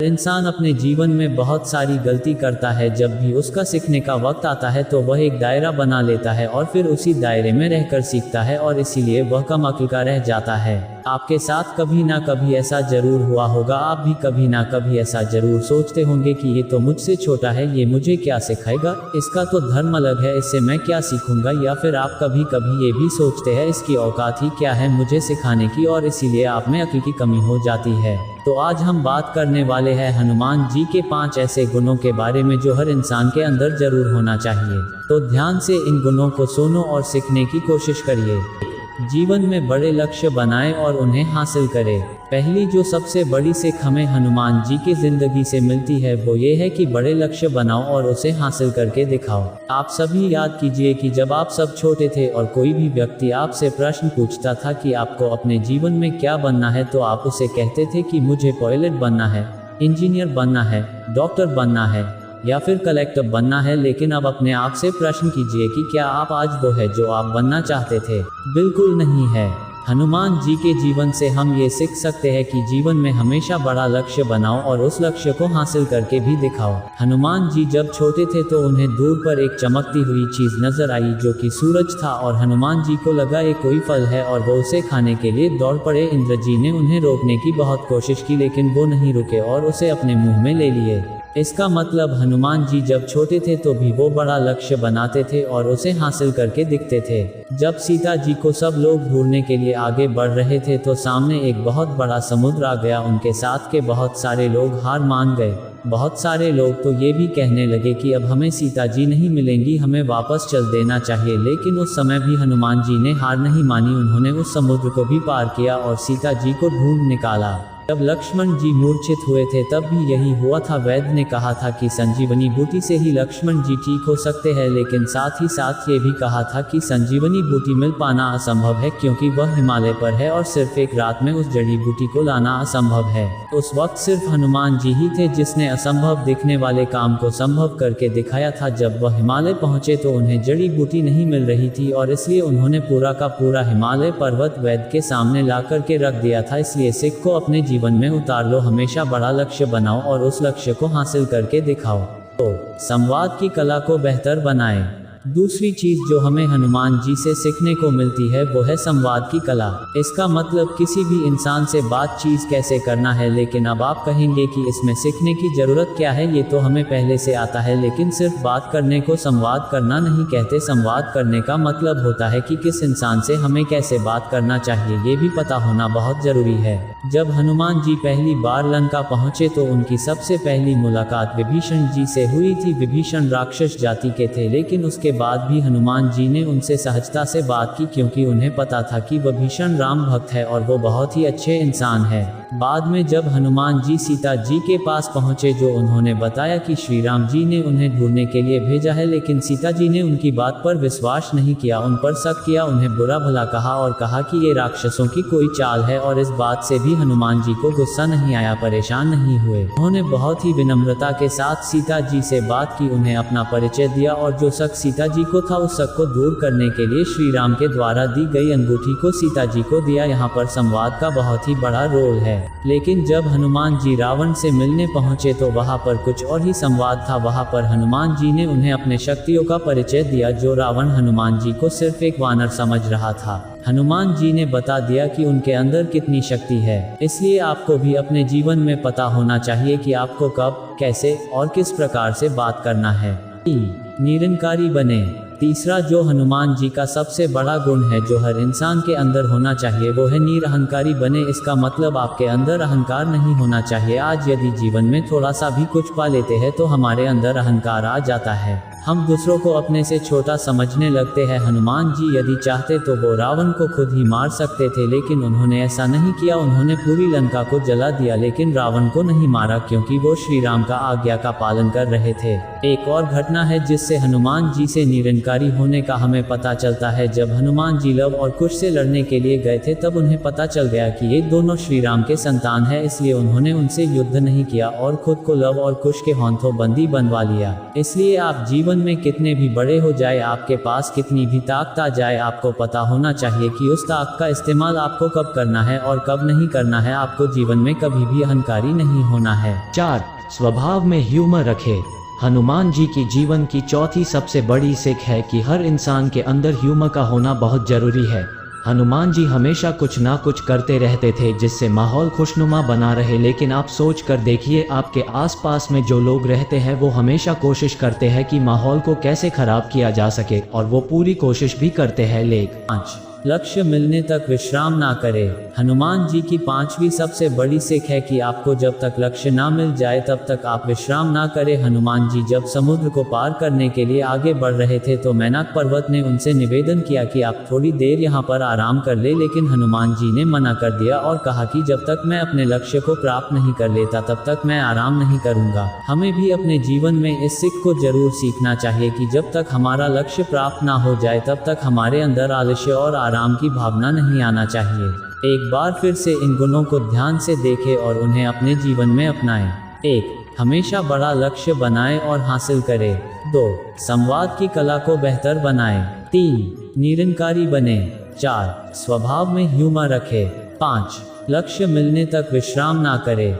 इंसान अपने जीवन में बहुत सारी गलती करता है। जब भी उसका सीखने का वक्त आता है तो वह एक दायरा बना लेता है और फिर उसी दायरे में रहकर सीखता है और इसीलिए वह कम अक्ल का रह जाता है। आपके साथ कभी ना कभी ऐसा जरूर हुआ होगा। आप भी कभी ना कभी ऐसा जरूर सोचते होंगे कि ये तो मुझसे छोटा है, ये मुझे क्या सिखाएगा, इसका तो धर्म अलग है, इससे मैं क्या सीखूंगा। या फिर आप कभी कभी ये भी सोचते हैं इसकी औकात ही क्या है मुझे सिखाने की, और इसीलिए आप में अक्ल की कमी हो जाती है। तो आज हम बात करने वाले हैं हनुमान जी के 5 ऐसे गुणों के बारे में जो हर इंसान के अंदर जरूर होना चाहिए। तो ध्यान से इन गुणों को सुनो और सीखने की कोशिश करिए। जीवन में बड़े लक्ष्य बनाएं और उन्हें हासिल करें। पहली जो सबसे बड़ी सीख हमें हनुमान जी की जिंदगी से मिलती है वो ये है कि बड़े लक्ष्य बनाओ और उसे हासिल करके दिखाओ। आप सभी याद कीजिए कि जब आप सब छोटे थे और कोई भी व्यक्ति आपसे प्रश्न पूछता था कि आपको अपने जीवन में क्या बनना है, तो आप उसे कहते थे कि मुझे पायलट बनना है, इंजीनियर बनना है, डॉक्टर बनना है या फिर कलेक्टर बनना है। लेकिन अब अपने आप से प्रश्न कीजिए कि क्या आप आज वो है जो आप बनना चाहते थे? बिल्कुल नहीं है। हनुमान जी के जीवन से हम ये सीख सकते हैं कि जीवन में हमेशा बड़ा लक्ष्य बनाओ और उस लक्ष्य को हासिल करके भी दिखाओ। हनुमान जी जब छोटे थे तो उन्हें दूर पर एक चमकती हुई चीज नजर आई जो कि सूरज था, और हनुमान जी को लगा ये कोई फल है और वो उसे खाने के लिए दौड़ पड़े। इंद्र जी ने उन्हें रोकने की बहुत कोशिश की लेकिन वो नहीं रुके और उसे अपने मुंह में ले लिए। इसका मतलब हनुमान जी जब छोटे थे तो भी वो बड़ा लक्ष्य बनाते थे और उसे हासिल करके दिखते थे। जब सीता जी को सब लोग ढूंढने के लिए आगे बढ़ रहे थे तो सामने एक बहुत बड़ा समुद्र आ गया। उनके साथ के बहुत सारे लोग हार मान गए। बहुत सारे लोग तो ये भी कहने लगे कि अब हमें सीता जी नहीं मिलेंगी, हमें वापस चल देना चाहिए। लेकिन उस समय भी हनुमान जी ने हार नहीं मानी। उन्होंने उस समुद्र को भी पार किया और सीता जी को ढूंढ निकाला। जब लक्ष्मण जी मूर्छित हुए थे तब भी यही हुआ था। वैद्य ने कहा था कि संजीवनी बूटी से ही लक्ष्मण जी ठीक हो सकते हैं, लेकिन साथ ही साथ ये भी कहा था कि संजीवनी बूटी मिल पाना असंभव है क्योंकि वह हिमालय पर है और सिर्फ एक रात में उस जड़ी बूटी को लाना असंभव है। उस वक्त सिर्फ हनुमान जी ही थे जिसने असंभव दिखने वाले काम को संभव करके दिखाया था। जब वह हिमालय पहुंचे तो उन्हें जड़ी बूटी नहीं मिल रही थी और इसलिए उन्होंने पूरा का पूरा हिमालय पर्वत वैद्य के सामने ला करके रख दिया था। इसलिए सिख को अपने जीवन में उतार लो, हमेशा बड़ा लक्ष्य बनाओ और उस लक्ष्य को हासिल करके दिखाओ। तो संवाद की कला को बेहतर बनाएं। दूसरी चीज जो हमें हनुमान जी से सीखने को मिलती है वो है संवाद की कला। इसका मतलब किसी भी इंसान से बातचीत कैसे करना है। लेकिन अब आप कहेंगे कि इसमें सीखने की जरूरत क्या है, ये तो हमें पहले से आता है। लेकिन सिर्फ बात करने को संवाद करना नहीं कहते। संवाद करने का मतलब होता है कि किस इंसान से हमें कैसे बात करना चाहिए, ये भी पता होना बहुत जरूरी है। जब हनुमान जी पहली बार लंका पहुंचे तो उनकी सबसे पहली मुलाकात विभीषण जी से हुई थी। विभीषण राक्षस जाति के थे, लेकिन उसके बाद भी हनुमान जी ने उनसे सहजता से बात की क्योंकि उन्हें पता था कि विभीषण राम भक्त है और वो बहुत ही अच्छे इंसान है। बाद में जब हनुमान जी सीता जी के पास पहुंचे जो उन्होंने बताया कि श्री राम जी ने उन्हें ढूंढने के लिए भेजा है, लेकिन सीता जी ने उनकी बात पर विश्वास नहीं किया, उन पर शक किया, उन्हें बुरा भला कहा और कहा कि ये राक्षसों की कोई चाल है। और इस बात से भी हनुमान जी को गुस्सा नहीं आया, परेशान नहीं हुए। उन्होंने बहुत ही विनम्रता के साथ सीता जी से बात की, उन्हें अपना परिचय दिया और जो शक सीता जी को था उस शक को दूर करने के लिए श्री राम के द्वारा दी गई अंगूठी को सीता जी को दिया। यहाँ पर संवाद का बहुत ही बड़ा रोल है। लेकिन जब हनुमान जी रावण से मिलने पहुंचे तो वहां पर कुछ और ही संवाद था। वहां पर हनुमान जी ने उन्हें अपने शक्तियों का परिचय दिया जो रावण हनुमान जी को सिर्फ एक वानर समझ रहा था। हनुमान जी ने बता दिया कि उनके अंदर कितनी शक्ति है। इसलिए आपको भी अपने जीवन में पता होना चाहिए कि आपको कब, कैसे और किस प्रकार से बात करना है। निरंकारी बने। तीसरा जो हनुमान जी का सबसे बड़ा गुण है जो हर इंसान के अंदर होना चाहिए वो है निरहंकारी बने। इसका मतलब आपके अंदर अहंकार नहीं होना चाहिए। आज यदि जीवन में थोड़ा सा भी कुछ पा लेते हैं तो हमारे अंदर अहंकार आ जाता है। हम दूसरों को अपने से छोटा समझने लगते हैं। हनुमान जी यदि चाहते तो वो रावण को खुद ही मार सकते थे, लेकिन उन्होंने ऐसा नहीं किया। उन्होंने पूरी लंका को जला दिया लेकिन रावण को नहीं मारा क्योंकि वो श्री राम का आज्ञा का पालन कर रहे थे। एक और घटना है जिससे हनुमान जी से निरंकारी होने का हमें पता चलता है। जब हनुमान जी लव और कुश से लड़ने के लिए गए थे तब उन्हें पता चल गया कि ये दोनों श्री राम के संतान हैं, इसलिए उन्होंने उनसे युद्ध नहीं किया और खुद को लव और कुश के हाथों बंदी बनवा लिया। इसलिए आप जीवन में कितने भी बड़े हो जाए, आपके पास कितनी भी ताकत आ जाए, आपको पता होना चाहिए कि उस ताकत का इस्तेमाल आपको कब करना है और कब नहीं करना है। आपको जीवन में कभी भी अहंकारी नहीं होना है। 4. स्वभाव में ह्यूमर रखें। हनुमान जी की जीवन की चौथी सबसे बड़ी सीख है कि हर इंसान के अंदर ह्यूमर का होना बहुत जरूरी है। हनुमान जी हमेशा कुछ ना कुछ करते रहते थे जिससे माहौल खुशनुमा बना रहे, लेकिन आप सोच कर देखिए आपके आसपास में जो लोग रहते हैं वो हमेशा कोशिश करते हैं कि माहौल को कैसे खराब किया जा सके, और वो पूरी कोशिश भी करते हैं, लेकिन 5. लक्ष्य मिलने तक विश्राम ना करें। हनुमान जी की 5वीं सबसे बड़ी सीख है कि आपको जब तक लक्ष्य ना मिल जाए तब तक आप विश्राम ना करें। हनुमान जी जब समुद्र को पार करने के लिए आगे बढ़ रहे थे तो मैनाक पर्वत ने उनसे निवेदन किया कि आप थोड़ी देर यहाँ पर आराम कर ले, लेकिन हनुमान जी ने मना कर दिया और कहा कि जब तक मैं अपने लक्ष्य को प्राप्त नहीं कर लेता तब तक मैं आराम नहीं करूँगा। हमें भी अपने जीवन में इस सीख को जरूर सीखना चाहिए कि जब तक हमारा लक्ष्य प्राप्त ना हो जाए तब तक हमारे अंदर आलस्य और आराम की भावना नहीं आना चाहिए। एक बार फिर से इन गुणों को ध्यान से देखें और उन्हें अपने जीवन में अपनाएं। 1. हमेशा बड़ा लक्ष्य बनाएं और हासिल करें। 2. संवाद की कला को बेहतर बनाएं। 3. निरंकारी बने। 4. स्वभाव में ह्यूमर रखें। 5. लक्ष्य मिलने तक विश्राम ना करें।